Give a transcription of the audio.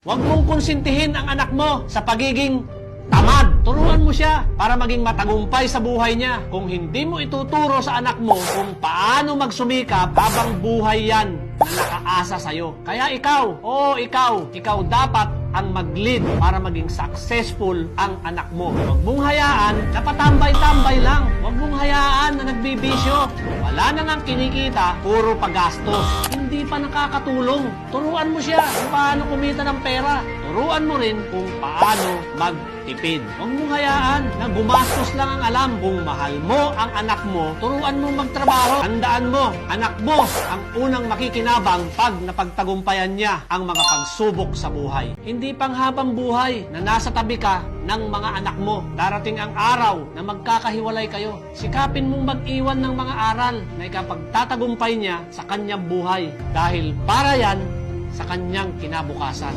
Huwag mong konsintihin ang anak mo sa pagiging tamad. Turuan mo siya para maging matagumpay sa buhay niya. Kung hindi mo ituturo sa anak mo kung paano magsumikap, habang buhay yan na nakaasa sa'yo. Kaya ikaw dapat ang mag-lead para maging successful ang anak mo. Huwag mong hayaan na patambay-tambay lang. Huwag mong hayaan na nagbibisyo. Wala na nang kinikita, puro pagastos. Hindi pa nakakatulong. Turuan mo siya kung paano kumita ng pera. Turuan mo rin kung paano magtipid. Huwag mong hayaan na gumastos lang ang alam. Kung mahal mo ang anak mo, turuan mo magtrabaho. Tandaan mo, anak mo ang unang makikinabang pag napagtagumpayan niya ang mga pagsubok sa buhay. Hindi panghabang buhay na nasa tabi ka ng mga anak mo. Darating ang araw na magkakahiwalay kayo. Sikapin mong mag-iwan ng mga aral na ikapagtatagumpay niya sa kanyang buhay. Dahil para yan sa kanyang kinabukasan.